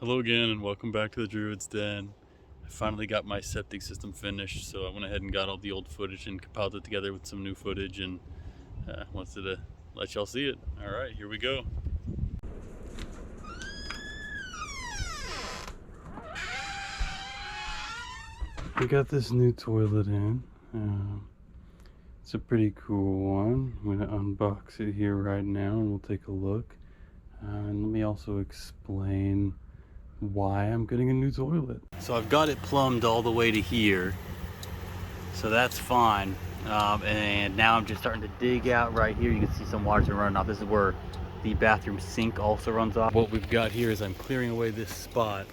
Hello again and welcome back to the Druid's Den. I finally got my septic system finished, so I went ahead and got all the old footage and compiled it together with some new footage and wanted to let y'all see it. Alright, here we go. We got this new toilet in. It's a pretty cool one. I'm going to unbox it here right now and we'll take a look. And let me also explain why I'm getting a new toilet. So I've got it plumbed all the way to here, so that's fine. And now I'm just starting to dig out right here. You can see some water's been running off. This is where the bathroom sink also runs off. What we've got here is I'm clearing away this spot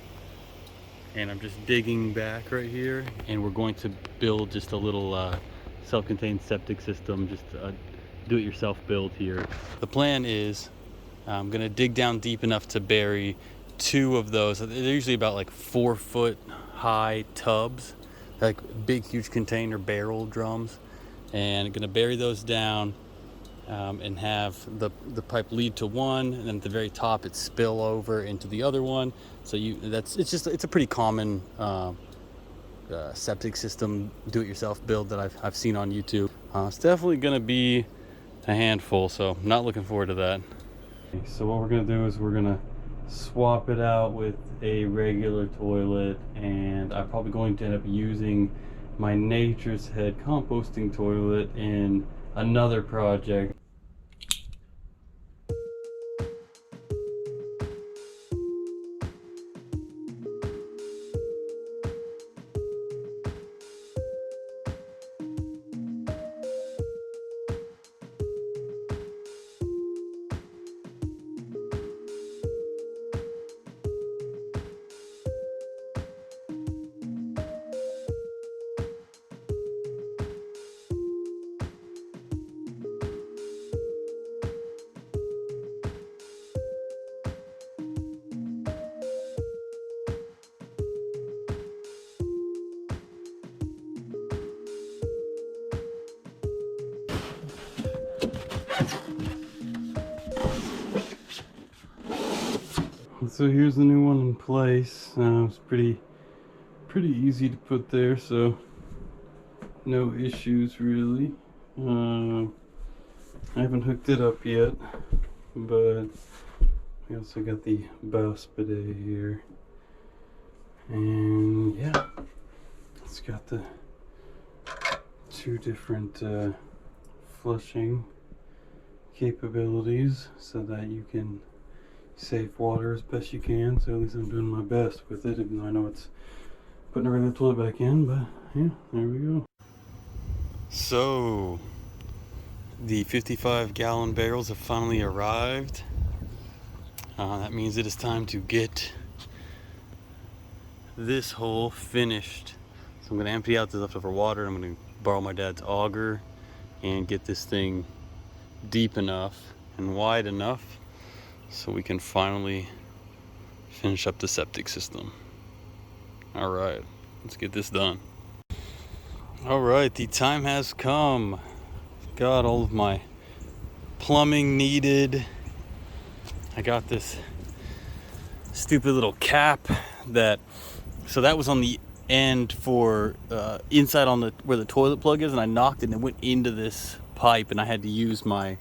and I'm just digging back right here, and we're going to build just a little self-contained septic system, just a do-it-yourself build here. The plan is I'm gonna dig down deep enough to bury two of those. They're usually about like 4 foot high tubs, like big huge container barrel drums, and I'm gonna bury those down and have the pipe lead to one, and then at the very top it spill over into the other one. So it's a pretty common septic system do-it-yourself build that I've seen on YouTube. It's definitely gonna be a handful, so I'm not looking forward to that. So what we're gonna do is we're gonna swap it out with a regular toilet, and I'm probably going to end up using my Nature's Head composting toilet in another project. So here's the new one in place. It's pretty easy to put there, so no issues really. I haven't hooked it up yet, but we also got the Bouse bidet here, and yeah, it's got the two different flushing capabilities so that you can save water as best you can. So at least I'm doing my best with it, even though I know it's putting a regular toilet back in, but yeah, there we go. So the 55-gallon barrels have finally arrived. That means it is time to get this hole finished. So I'm going to empty out the leftover water. I'm going to borrow my dad's auger and get this thing deep enough and wide enough so we can finally finish up the septic system. All right, let's get this done. All right, the time has come. Got all of my plumbing needed. I got this stupid little cap so that was on the end for inside on where the toilet plug is, and I knocked it and it went into this pipe, and I had to use my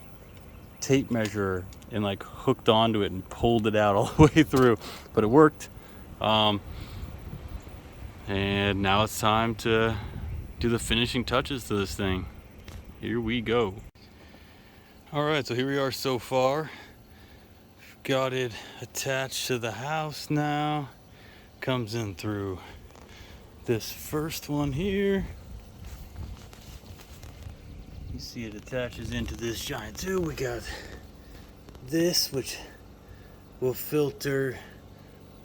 tape measure and like hooked onto it and pulled it out all the way through, but it worked. And now it's time to do the finishing touches to this thing. Here we go. All right, so here we are so far. Got it attached to the house now. Comes in through this first one here. You see it attaches into this giant tube. We got this, which will filter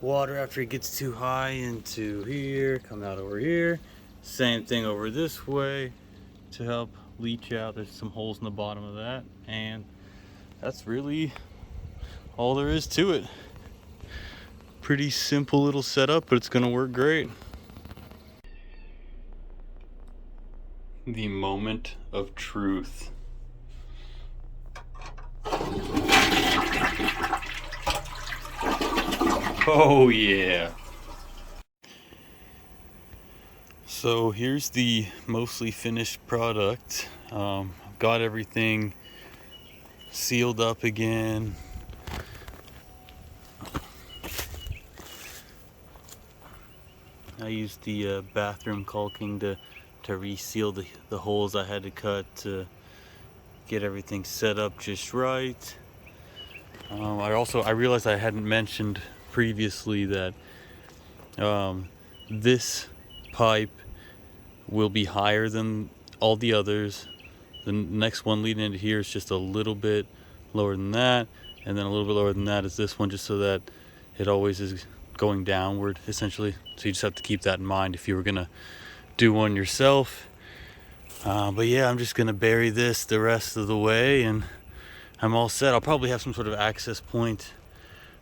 water after it gets too high into here, come out over here. Same thing over this way to help leach out. There's some holes in the bottom of that, and that's really all there is to it. Pretty simple little setup, but it's gonna work great. The moment of truth. Oh yeah. So here's the mostly finished product. I've got everything sealed up again. I used the bathroom caulking to reseal the holes I had to cut to get everything set up just right. I realized I hadn't mentioned previously that this pipe will be higher than all the others. The next one leading into here is just a little bit lower than that, and then a little bit lower than that is this one, just so that it always is going downward essentially. So you just have to keep that in mind if you were gonna do one yourself. But yeah, I'm just gonna bury this the rest of the way and I'm all set. I'll probably have some sort of access point.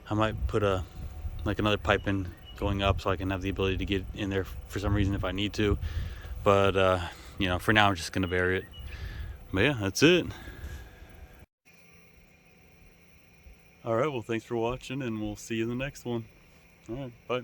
I might put another pipe in going up so I can have the ability to get in there for some reason if I need to. But for now I'm just gonna bury it. But yeah, that's it. All right, well, thanks for watching, and we'll see you in the next one. All right, bye.